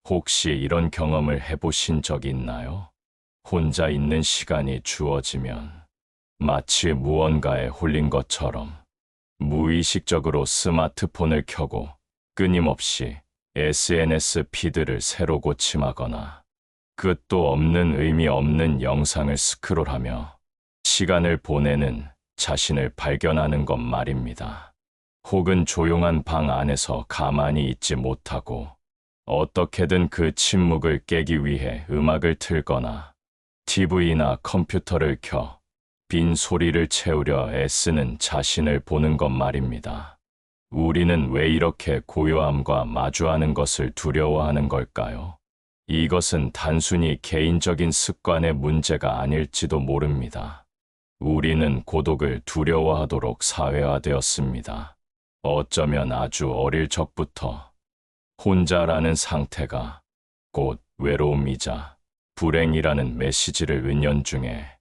혹시 이런 경험을 해보신 적 있나요? 혼자 있는 시간이 주어지면 마치 무언가에 홀린 것처럼 무의식적으로 스마트폰을 켜고 끊임없이 SNS 피드를 새로 고침하거나 끝도 없는 의미 없는 영상을 스크롤하며 시간을 보내는 자신을 발견하는 것 말입니다. 혹은 조용한 방 안에서 가만히 있지 못하고 어떻게든 그 침묵을 깨기 위해 음악을 틀거나 TV나 컴퓨터를 켜 빈 소리를 채우려 애쓰는 자신을 보는 것 말입니다. 우리는 왜 이렇게 고요함과 마주하는 것을 두려워하는 걸까요? 이것은 단순히 개인적인 습관의 문제가 아닐지도 모릅니다. 우리는 고독을 두려워하도록 사회화되었습니다. 어쩌면 아주 어릴 적부터 혼자라는 상태가 곧 외로움이자 불행이라는 메시지를 은연중에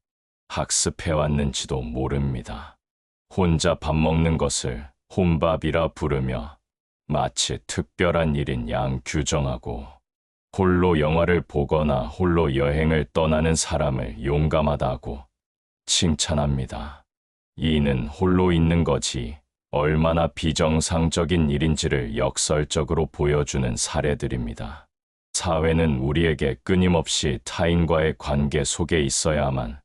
학습해왔는지도 모릅니다. 혼자 밥 먹는 것을 혼밥이라 부르며 마치 특별한 일인 양 규정하고 홀로 영화를 보거나 홀로 여행을 떠나는 사람을 용감하다고 칭찬합니다. 이는 홀로 있는 것이 얼마나 비정상적인 일인지를 역설적으로 보여주는 사례들입니다. 사회는 우리에게 끊임없이 타인과의 관계 속에 있어야만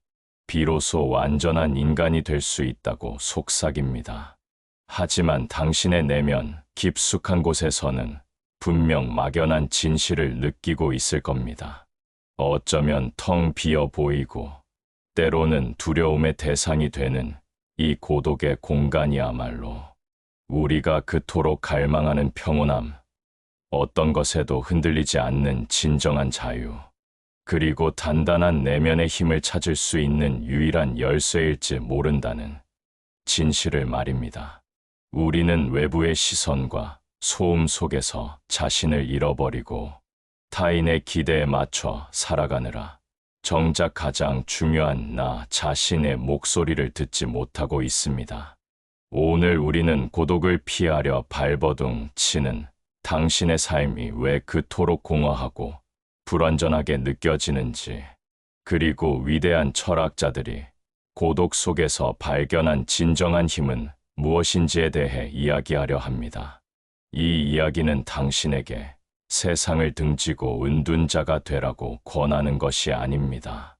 비로소 완전한 인간이 될 수 있다고 속삭입니다. 하지만 당신의 내면 깊숙한 곳에서는 분명 막연한 진실을 느끼고 있을 겁니다. 어쩌면 텅 비어 보이고 때로는 두려움의 대상이 되는 이 고독의 공간이야말로 우리가 그토록 갈망하는 평온함, 어떤 것에도 흔들리지 않는 진정한 자유, 그리고 단단한 내면의 힘을 찾을 수 있는 유일한 열쇠일지 모른다는 진실을 말입니다. 우리는 외부의 시선과 소음 속에서 자신을 잃어버리고 타인의 기대에 맞춰 살아가느라 정작 가장 중요한 나 자신의 목소리를 듣지 못하고 있습니다. 오늘 우리는 고독을 피하려 발버둥 치는 당신의 삶이 왜 그토록 공허하고 불완전하게 느껴지는지, 그리고 위대한 철학자들이 고독 속에서 발견한 진정한 힘은 무엇인지에 대해 이야기하려 합니다. 이 이야기는 당신에게 세상을 등지고 은둔자가 되라고 권하는 것이 아닙니다.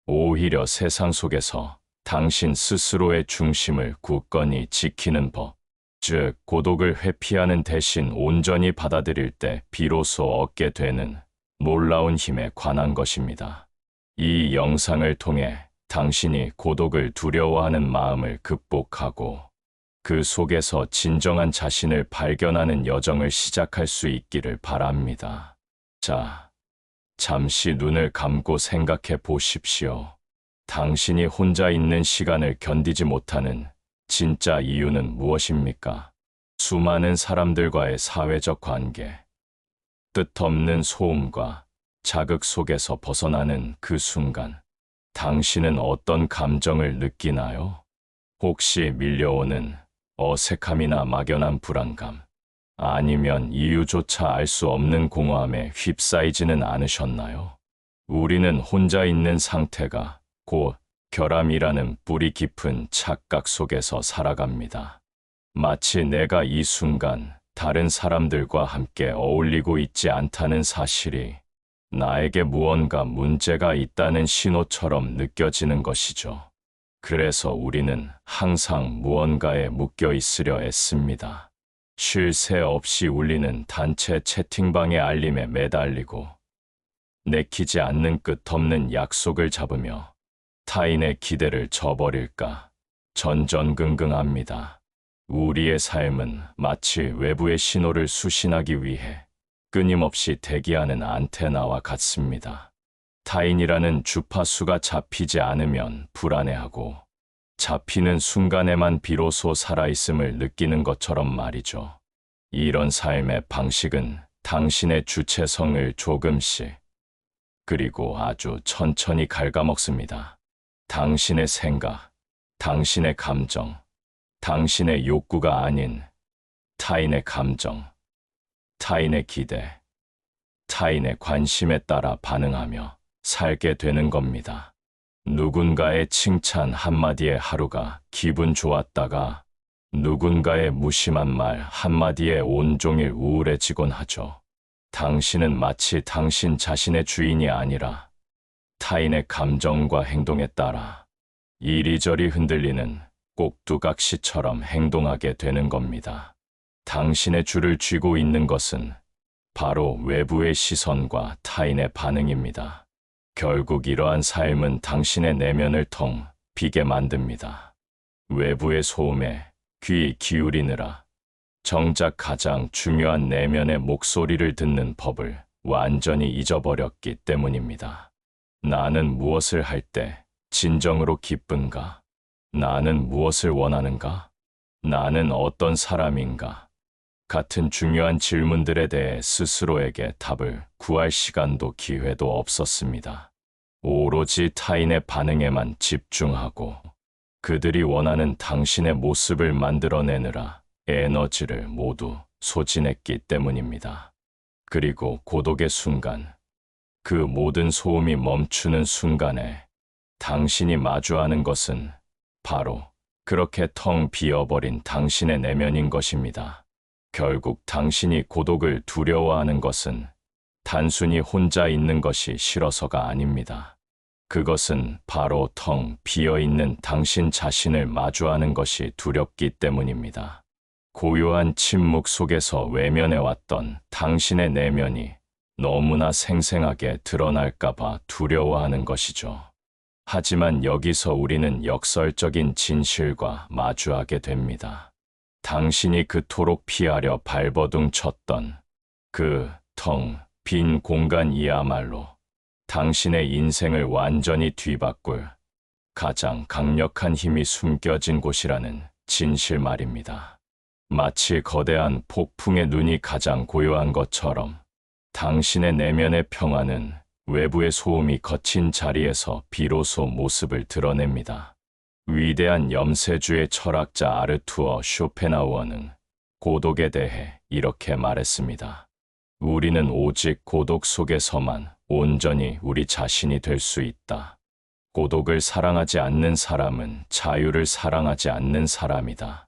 오히려 세상 속에서 당신 스스로의 중심을 굳건히 지키는 법, 즉 고독을 회피하는 대신 온전히 받아들일 때 비로소 얻게 되는 놀라운 힘에 관한 것입니다. 이 영상을 통해 당신이 고독을 두려워하는 마음을 극복하고 그 속에서 진정한 자신을 발견하는 여정을 시작할 수 있기를 바랍니다. 자, 잠시 눈을 감고 생각해 보십시오. 당신이 혼자 있는 시간을 견디지 못하는 진짜 이유는 무엇입니까? 수많은 사람들과의 사회적 관계, 뜻없는 소음과 자극 속에서 벗어나는 그 순간, 당신은 어떤 감정을 느끼나요? 혹시 밀려오는 어색함이나 막연한 불안감, 아니면 이유조차 알 수 없는 공허함에 휩싸이지는 않으셨나요? 우리는 혼자 있는 상태가 곧 결함이라는 뿌리 깊은 착각 속에서 살아갑니다. 마치 내가 이 순간 다른 사람들과 함께 어울리고 있지 않다는 사실이 나에게 무언가 문제가 있다는 신호처럼 느껴지는 것이죠. 그래서 우리는 항상 무언가에 묶여 있으려 애씁니다. 쉴 새 없이 울리는 단체 채팅방의 알림에 매달리고 내키지 않는 끝없는 약속을 잡으며 타인의 기대를 저버릴까 전전긍긍합니다. 우리의 삶은 마치 외부의 신호를 수신하기 위해 끊임없이 대기하는 안테나와 같습니다. 타인이라는 주파수가 잡히지 않으면 불안해하고 잡히는 순간에만 비로소 살아있음을 느끼는 것처럼 말이죠. 이런 삶의 방식은 당신의 주체성을 조금씩 그리고 아주 천천히 갉아먹습니다. 당신의 생각, 당신의 감정, 당신의 욕구가 아닌 타인의 감정, 타인의 기대, 타인의 관심에 따라 반응하며 살게 되는 겁니다. 누군가의 칭찬 한마디에 하루가 기분 좋았다가 누군가의 무심한 말 한마디에 온종일 우울해지곤 하죠. 당신은 마치 당신 자신의 주인이 아니라 타인의 감정과 행동에 따라 이리저리 흔들리는 꼭두각시처럼 행동하게 되는 겁니다. 당신의 줄을 쥐고 있는 것은 바로 외부의 시선과 타인의 반응입니다. 결국 이러한 삶은 당신의 내면을 텅 비게 만듭니다. 외부의 소음에 귀 기울이느라 정작 가장 중요한 내면의 목소리를 듣는 법을 완전히 잊어버렸기 때문입니다. 나는 무엇을 할 때 진정으로 기쁜가? 나는 무엇을 원하는가? 나는 어떤 사람인가? 같은 중요한 질문들에 대해 스스로에게 답을 구할 시간도 기회도 없었습니다. 오로지 타인의 반응에만 집중하고 그들이 원하는 당신의 모습을 만들어내느라 에너지를 모두 소진했기 때문입니다. 그리고 고독의 순간, 그 모든 소음이 멈추는 순간에 당신이 마주하는 것은 바로 그렇게 텅 비어버린 당신의 내면인 것입니다. 결국 당신이 고독을 두려워하는 것은 단순히 혼자 있는 것이 싫어서가 아닙니다. 그것은 바로 텅 비어있는 당신 자신을 마주하는 것이 두렵기 때문입니다. 고요한 침묵 속에서 외면해왔던 당신의 내면이 너무나 생생하게 드러날까봐 두려워하는 것이죠. 하지만 여기서 우리는 역설적인 진실과 마주하게 됩니다. 당신이 그토록 피하려 발버둥 쳤던 그 텅 빈 공간이야말로 당신의 인생을 완전히 뒤바꿀 가장 강력한 힘이 숨겨진 곳이라는 진실 말입니다. 마치 거대한 폭풍의 눈이 가장 고요한 것처럼 당신의 내면의 평화는 외부의 소음이 거친 자리에서 비로소 모습을 드러냅니다. 위대한 염세주의 철학자 아르투어 쇼펜하우어는 고독에 대해 이렇게 말했습니다. 우리는 오직 고독 속에서만 온전히 우리 자신이 될 수 있다. 고독을 사랑하지 않는 사람은 자유를 사랑하지 않는 사람이다.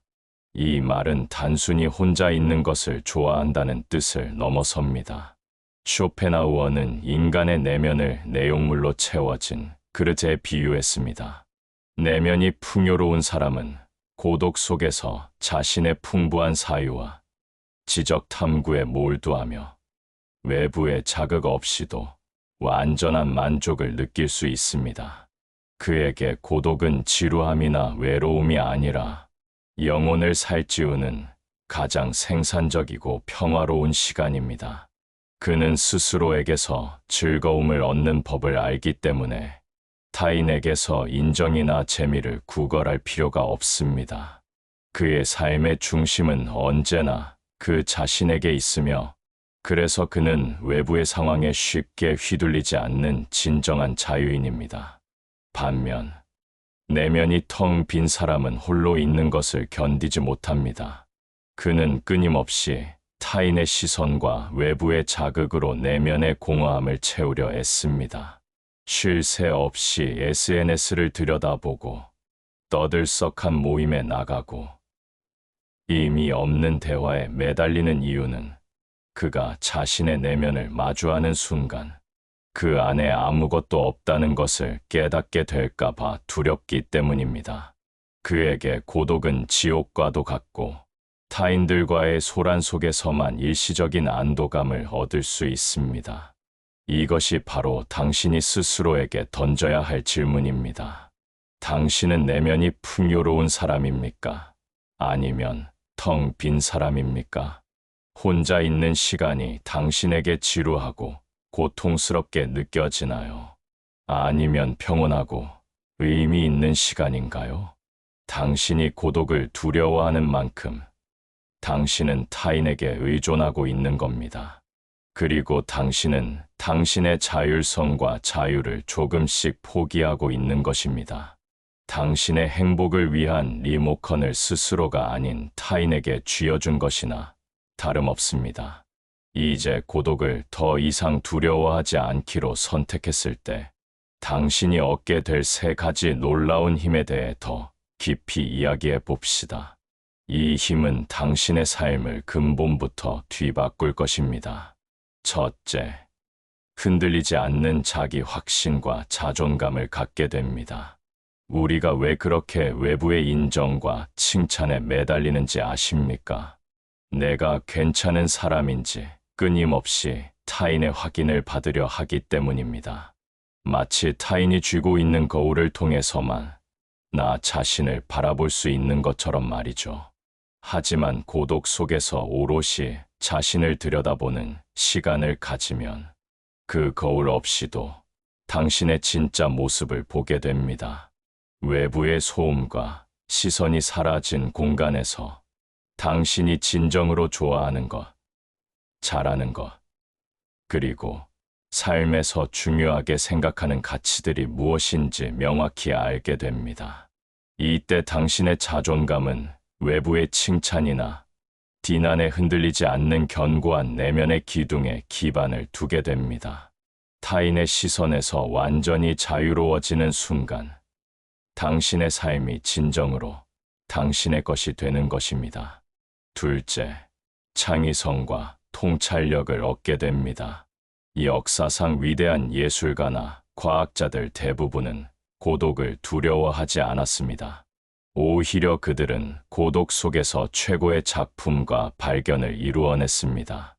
이 말은 단순히 혼자 있는 것을 좋아한다는 뜻을 넘어섭니다. 쇼펜하우어는 인간의 내면을 내용물로 채워진 그릇에 비유했습니다. 내면이 풍요로운 사람은 고독 속에서 자신의 풍부한 사유와 지적 탐구에 몰두하며 외부의 자극 없이도 완전한 만족을 느낄 수 있습니다. 그에게 고독은 지루함이나 외로움이 아니라 영혼을 살찌우는 가장 생산적이고 평화로운 시간입니다. 그는 스스로에게서 즐거움을 얻는 법을 알기 때문에 타인에게서 인정이나 재미를 구걸할 필요가 없습니다. 그의 삶의 중심은 언제나 그 자신에게 있으며 그래서 그는 외부의 상황에 쉽게 휘둘리지 않는 진정한 자유인입니다. 반면 내면이 텅 빈 사람은 홀로 있는 것을 견디지 못합니다. 그는 끊임없이 타인의 시선과 외부의 자극으로 내면의 공허함을 채우려 애씁니다. 쉴 새 없이 SNS를 들여다보고 떠들썩한 모임에 나가고 의미 없는 대화에 매달리는 이유는 그가 자신의 내면을 마주하는 순간 그 안에 아무것도 없다는 것을 깨닫게 될까봐 두렵기 때문입니다. 그에게 고독은 지옥과도 같고 타인들과의 소란 속에서만 일시적인 안도감을 얻을 수 있습니다. 이것이 바로 당신이 스스로에게 던져야 할 질문입니다. 당신은 내면이 풍요로운 사람입니까? 아니면 텅 빈 사람입니까? 혼자 있는 시간이 당신에게 지루하고 고통스럽게 느껴지나요? 아니면 평온하고 의미 있는 시간인가요? 당신이 고독을 두려워하는 만큼 당신은 타인에게 의존하고 있는 겁니다. 그리고 당신은 당신의 자율성과 자유를 조금씩 포기하고 있는 것입니다. 당신의 행복을 위한 리모컨을 스스로가 아닌 타인에게 쥐어준 것이나 다름없습니다. 이제 고독을 더 이상 두려워하지 않기로 선택했을 때 당신이 얻게 될 세 가지 놀라운 힘에 대해 더 깊이 이야기해 봅시다. 이 힘은 당신의 삶을 근본부터 뒤바꿀 것입니다. 첫째, 흔들리지 않는 자기 확신과 자존감을 갖게 됩니다. 우리가 왜 그렇게 외부의 인정과 칭찬에 매달리는지 아십니까? 내가 괜찮은 사람인지 끊임없이 타인의 확인을 받으려 하기 때문입니다. 마치 타인이 쥐고 있는 거울을 통해서만 나 자신을 바라볼 수 있는 것처럼 말이죠. 하지만 고독 속에서 오롯이 자신을 들여다보는 시간을 가지면 그 거울 없이도 당신의 진짜 모습을 보게 됩니다. 외부의 소음과 시선이 사라진 공간에서 당신이 진정으로 좋아하는 것, 잘하는 것, 그리고 삶에서 중요하게 생각하는 가치들이 무엇인지 명확히 알게 됩니다. 이때 당신의 자존감은 외부의 칭찬이나 비난에 흔들리지 않는 견고한 내면의 기둥에 기반을 두게 됩니다. 타인의 시선에서 완전히 자유로워지는 순간, 당신의 삶이 진정으로 당신의 것이 되는 것입니다. 둘째, 창의성과 통찰력을 얻게 됩니다. 역사상 위대한 예술가나 과학자들 대부분은 고독을 두려워하지 않았습니다. 오히려 그들은 고독 속에서 최고의 작품과 발견을 이루어냈습니다.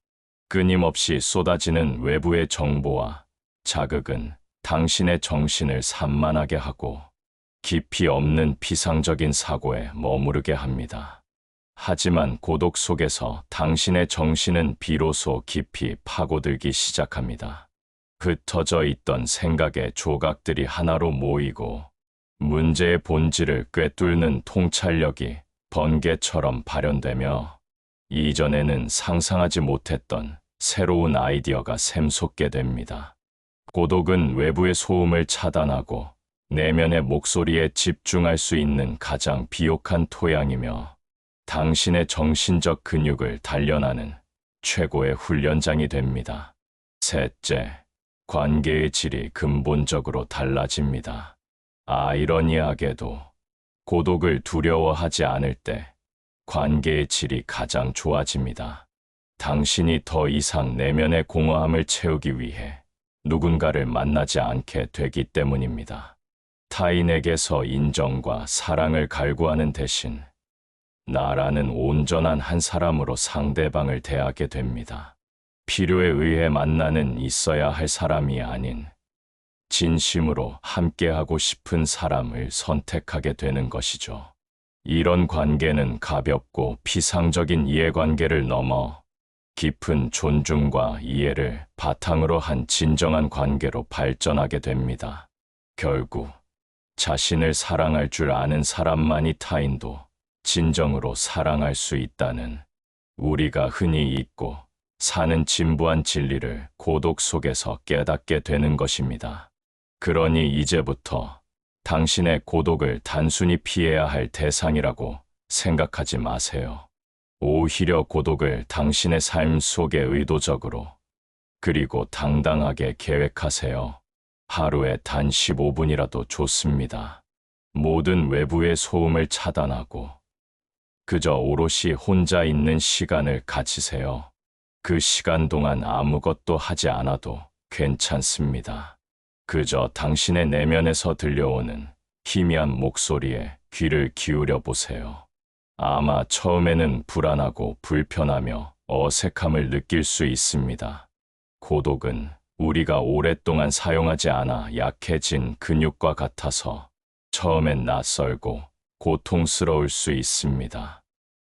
끊임없이 쏟아지는 외부의 정보와 자극은 당신의 정신을 산만하게 하고 깊이 없는 피상적인 사고에 머무르게 합니다. 하지만 고독 속에서 당신의 정신은 비로소 깊이 파고들기 시작합니다. 흩어져 있던 생각의 조각들이 하나로 모이고 문제의 본질을 꿰뚫는 통찰력이 번개처럼 발현되며 이전에는 상상하지 못했던 새로운 아이디어가 샘솟게 됩니다. 고독은 외부의 소음을 차단하고 내면의 목소리에 집중할 수 있는 가장 비옥한 토양이며 당신의 정신적 근육을 단련하는 최고의 훈련장이 됩니다. 셋째, 관계의 질이 근본적으로 달라집니다. 아이러니하게도 고독을 두려워하지 않을 때 관계의 질이 가장 좋아집니다. 당신이 더 이상 내면의 공허함을 채우기 위해 누군가를 만나지 않게 되기 때문입니다. 타인에게서 인정과 사랑을 갈구하는 대신 나라는 온전한 한 사람으로 상대방을 대하게 됩니다. 필요에 의해 만나는 있어야 할 사람이 아닌 진심으로 함께하고 싶은 사람을 선택하게 되는 것이죠. 이런 관계는 가볍고 피상적인 이해관계를 넘어 깊은 존중과 이해를 바탕으로 한 진정한 관계로 발전하게 됩니다. 결국 자신을 사랑할 줄 아는 사람만이 타인도 진정으로 사랑할 수 있다는 우리가 흔히 잊고 사는 진부한 진리를 고독 속에서 깨닫게 되는 것입니다. 그러니 이제부터 당신의 고독을 단순히 피해야 할 대상이라고 생각하지 마세요. 오히려 고독을 당신의 삶 속에 의도적으로 그리고 당당하게 계획하세요. 하루에 단 15분이라도 좋습니다. 모든 외부의 소음을 차단하고 그저 오롯이 혼자 있는 시간을 가지세요. 그 시간 동안 아무것도 하지 않아도 괜찮습니다. 그저 당신의 내면에서 들려오는 희미한 목소리에 귀를 기울여 보세요. 아마 처음에는 불안하고 불편하며 어색함을 느낄 수 있습니다. 고독은 우리가 오랫동안 사용하지 않아 약해진 근육과 같아서 처음엔 낯설고 고통스러울 수 있습니다.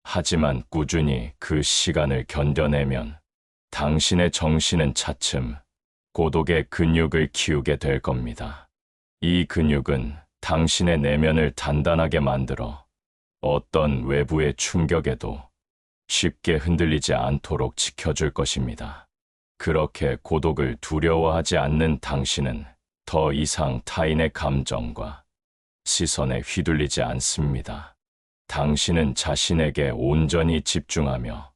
하지만 꾸준히 그 시간을 견뎌내면 당신의 정신은 차츰 고독의 근육을 키우게 될 겁니다. 이 근육은 당신의 내면을 단단하게 만들어 어떤 외부의 충격에도 쉽게 흔들리지 않도록 지켜줄 것입니다. 그렇게 고독을 두려워하지 않는 당신은 더 이상 타인의 감정과 시선에 휘둘리지 않습니다. 당신은 자신에게 온전히 집중하며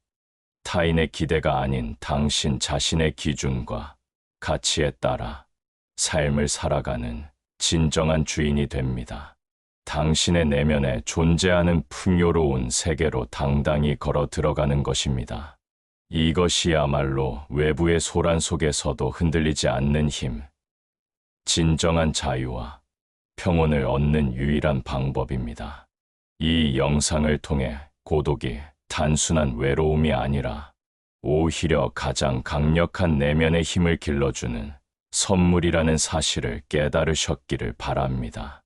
타인의 기대가 아닌 당신 자신의 기준과 가치에 따라 삶을 살아가는 진정한 주인이 됩니다. 당신의 내면에 존재하는 풍요로운 세계로 당당히 걸어 들어가는 것입니다. 이것이야말로 외부의 소란 속에서도 흔들리지 않는 힘, 진정한 자유와 평온을 얻는 유일한 방법입니다. 이 영상을 통해 고독이 단순한 외로움이 아니라 오히려 가장 강력한 내면의 힘을 길러주는 선물이라는 사실을 깨달으셨기를 바랍니다.